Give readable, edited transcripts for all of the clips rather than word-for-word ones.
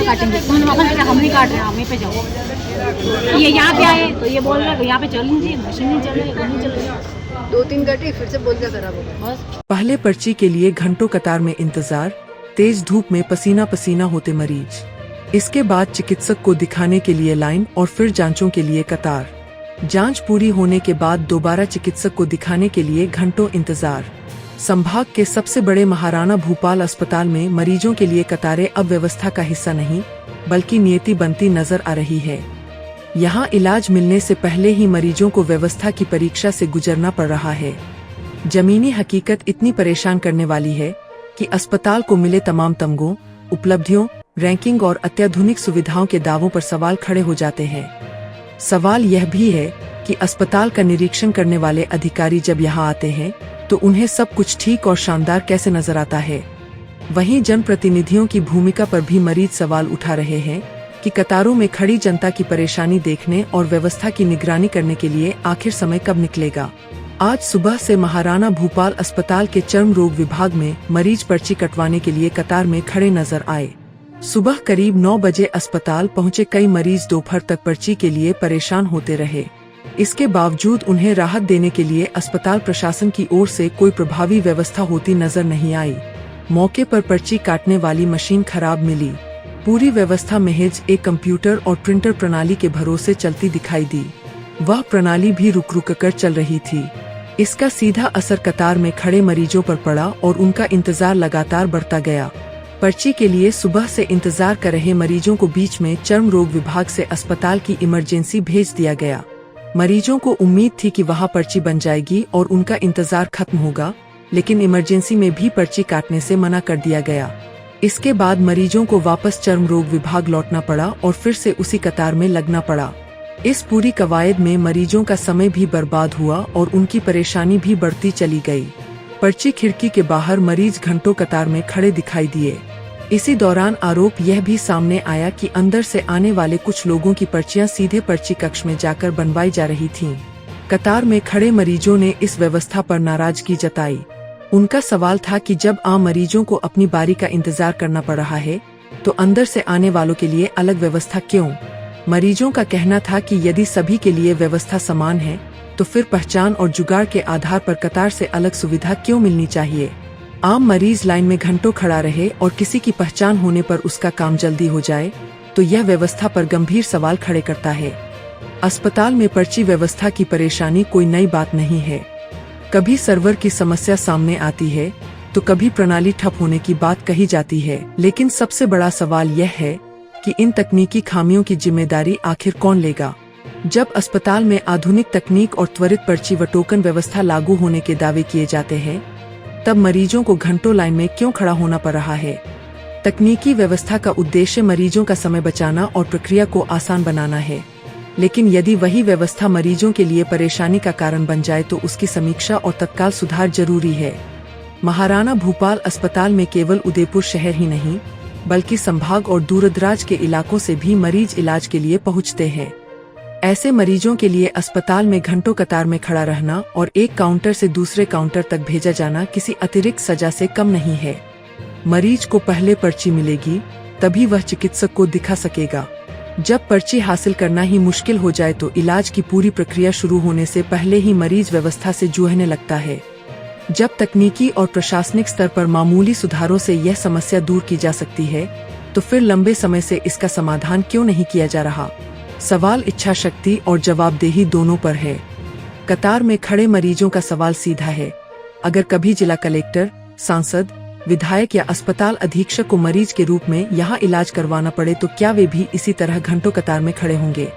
काटेंगे। तो मैंने वापस बोला हम नहीं काट रहे, आप वहीं पे जाओ। ये यहाँ पे आए तो ये बोल रहा है यहाँ पे चल लीजिए, मशीन नहीं चल रही, वो नहीं चल रही। 2-3 घंटे फिर से बोल दिया खराब हो गया। बस पहले पर्ची के लिए घंटों कतार में इंतजार, तेज धूप में पसीना पसीना होते मरीज। इसके बाद चिकित्सक को दिखाने के लिए लाइन और फिर जांचों के लिए कतार। जांच पूरी होने के बाद दोबारा चिकित्सक को दिखाने के लिए घंटों इंतजार। संभाग के सबसे बड़े महाराणा भूपाल अस्पताल में मरीजों के लिए कतारें अब व्यवस्था का हिस्सा नहीं बल्कि नियति बनती नजर आ रही है। यहाँ इलाज मिलने से पहले ही मरीजों को व्यवस्था की परीक्षा से गुजरना पड़ रहा है। जमीनी हकीकत इतनी परेशान करने वाली है कि अस्पताल को मिले तमाम तमगों, उपलब्धियों, रैंकिंग और अत्याधुनिक सुविधाओं के दावों पर सवाल खड़े हो जाते हैं। सवाल यह भी है कि अस्पताल का निरीक्षण करने वाले अधिकारी जब यहाँ आते हैं तो उन्हें सब कुछ ठीक और शानदार कैसे नजर आता है। वहीं जनप्रतिनिधियों की भूमिका पर भी मरीज सवाल उठा रहे हैं कि कतारों में खड़ी जनता की परेशानी देखने और व्यवस्था की निगरानी करने के लिए आखिर समय कब निकलेगा। आज सुबह से महाराणा भूपाल अस्पताल के चर्म रोग विभाग में मरीज पर्ची कटवाने के लिए कतार में खड़े नजर आए। सुबह करीब 9 बजे अस्पताल पहुंचे कई मरीज दोपहर तक पर्ची के लिए परेशान होते रहे। इसके बावजूद उन्हें राहत देने के लिए अस्पताल प्रशासन की ओर से कोई प्रभावी व्यवस्था होती नजर नहीं आई। मौके पर पर्ची काटने वाली मशीन खराब मिली। पूरी व्यवस्था महज एक कंप्यूटर और प्रिंटर प्रणाली के भरोसे चलती दिखाई दी। वह प्रणाली भी रुक रुक कर चल रही थी। इसका सीधा असर कतार में खड़े मरीजों पर पड़ा और उनका इंतजार लगातार बढ़ता गया। पर्ची के लिए सुबह से इंतजार कर रहे मरीजों को बीच में चर्म रोग विभाग से अस्पताल की इमरजेंसी भेज दिया गया। मरीजों को उम्मीद थी कि वहां पर्ची बन जाएगी और उनका इंतजार खत्म होगा, लेकिन इमरजेंसी में भी पर्ची काटने से मना कर दिया गया। इसके बाद मरीजों को वापस चर्म रोग विभाग लौटना पड़ा और फिर से उसी कतार में लगना पड़ा। इस पूरी कवायद में मरीजों का समय भी बर्बाद हुआ और उनकी परेशानी भी बढ़ती चली गई। पर्ची खिड़की के बाहर मरीज घंटों कतार में खड़े दिखाई दिए। इसी दौरान आरोप यह भी सामने आया कि अंदर से आने वाले कुछ लोगों की पर्चियां सीधे पर्ची कक्ष में जाकर बनवाई जा रही थीं। कतार में खड़े मरीजों ने इस व्यवस्था पर नाराजगी जताई। उनका सवाल था कि जब आम मरीजों को अपनी बारी का इंतजार करना पड़ रहा है तो अंदर से आने वालों के लिए अलग व्यवस्था क्यों। मरीजों का कहना था कि यदि सभी के लिए व्यवस्था समान है तो फिर पहचान और जुगाड़ के आधार पर कतार से अलग सुविधा क्यों मिलनी चाहिए। आम मरीज लाइन में घंटों खड़ा रहे और किसी की पहचान होने पर उसका काम जल्दी हो जाए तो यह व्यवस्था पर गंभीर सवाल खड़े करता है। अस्पताल में पर्ची व्यवस्था की परेशानी कोई नई बात नहीं है। कभी सर्वर की समस्या सामने आती है तो कभी प्रणाली ठप होने की बात कही जाती है, लेकिन सबसे बड़ा सवाल यह है कि इन तकनीकी खामियों की जिम्मेदारी आखिर कौन लेगा। जब अस्पताल में आधुनिक तकनीक और त्वरित पर्ची व टोकन व्यवस्था लागू होने के दावे किए जाते हैं तब मरीजों को घंटों लाइन में क्यों खड़ा होना पड़ रहा है। तकनीकी व्यवस्था का उद्देश्य मरीजों का समय बचाना और प्रक्रिया को आसान बनाना है, लेकिन यदि वही व्यवस्था मरीजों के लिए परेशानी का कारण बन जाए तो उसकी समीक्षा और तत्काल सुधार जरूरी है। महाराणा भूपाल अस्पताल में केवल उदयपुर शहर ही नहीं बल्कि संभाग और दूरदराज के इलाकों से भी मरीज इलाज के लिए पहुंचते हैं। ऐसे मरीजों के लिए अस्पताल में घंटों कतार में खड़ा रहना और एक काउंटर से दूसरे काउंटर तक भेजा जाना किसी अतिरिक्त सजा से कम नहीं है। मरीज को पहले पर्ची मिलेगी तभी वह चिकित्सक को दिखा सकेगा। जब पर्ची हासिल करना ही मुश्किल हो जाए तो इलाज की पूरी प्रक्रिया शुरू होने से पहले ही मरीज व्यवस्था से जूझने लगता है। जब तकनीकी और प्रशासनिक स्तर पर मामूली सुधारों से यह समस्या दूर की जा सकती है तो फिर लंबे समय से इसका समाधान क्यों नहीं किया जा रहा। सवाल इच्छा शक्ति और जवाबदेही दोनों पर है। कतार में खड़े मरीजों का सवाल सीधा है। अगर कभी जिला कलेक्टर, सांसद, विधायक या अस्पताल अधीक्षक को मरीज के रूप में यहाँ इलाज करवाना पड़े तो क्या वे भी इसी तरह घंटों कतार में खड़े होंगे।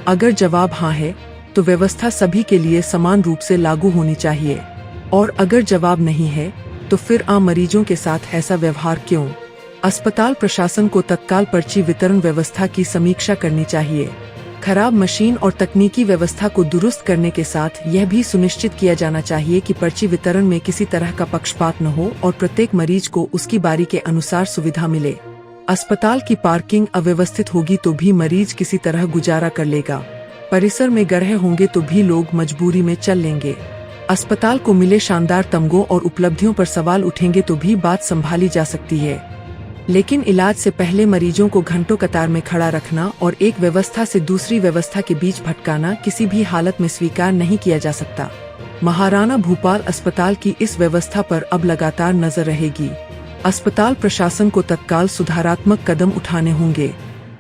अगर जवाब हाँ है तो व्यवस्था सभी के लिए समान रूप से लागू होनी चाहिए, और अगर जवाब नहीं है तो फिर आम मरीजों के साथ ऐसा व्यवहार क्यों। अस्पताल प्रशासन को तत्काल पर्ची वितरण व्यवस्था की समीक्षा करनी चाहिए। खराब मशीन और तकनीकी व्यवस्था को दुरुस्त करने के साथ यह भी सुनिश्चित किया जाना चाहिए कि पर्ची वितरण में किसी तरह का पक्षपात न हो और प्रत्येक मरीज को उसकी बारी के अनुसार सुविधा मिले। अस्पताल की पार्किंग अव्यवस्थित होगी तो भी मरीज किसी तरह गुजारा कर लेगा। परिसर में गड्ढे होंगे तो भी लोग मजबूरी में चल लेंगे। अस्पताल को मिले शानदार तमगों और उपलब्धियों पर सवाल उठेंगे तो भी बात संभाली जा सकती है। लेकिन इलाज से पहले मरीजों को घंटों कतार में खड़ा रखना और एक व्यवस्था से दूसरी व्यवस्था के बीच भटकाना किसी भी हालत में स्वीकार नहीं किया जा सकता। महाराणा भूपाल अस्पताल की इस व्यवस्था पर अब लगातार नजर रहेगी। अस्पताल प्रशासन को तत्काल सुधारात्मक कदम उठाने होंगे।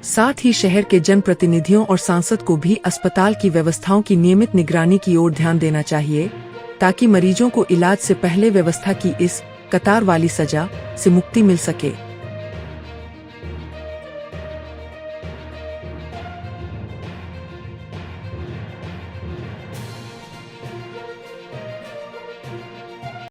साथ ही शहर के जनप्रतिनिधियों और सांसद को भी अस्पताल की व्यवस्थाओं की नियमित निगरानी की ओर ध्यान देना चाहिए, ताकि मरीजों को इलाज से पहले व्यवस्था की इस कतार वाली सजा से मुक्ति मिल सके।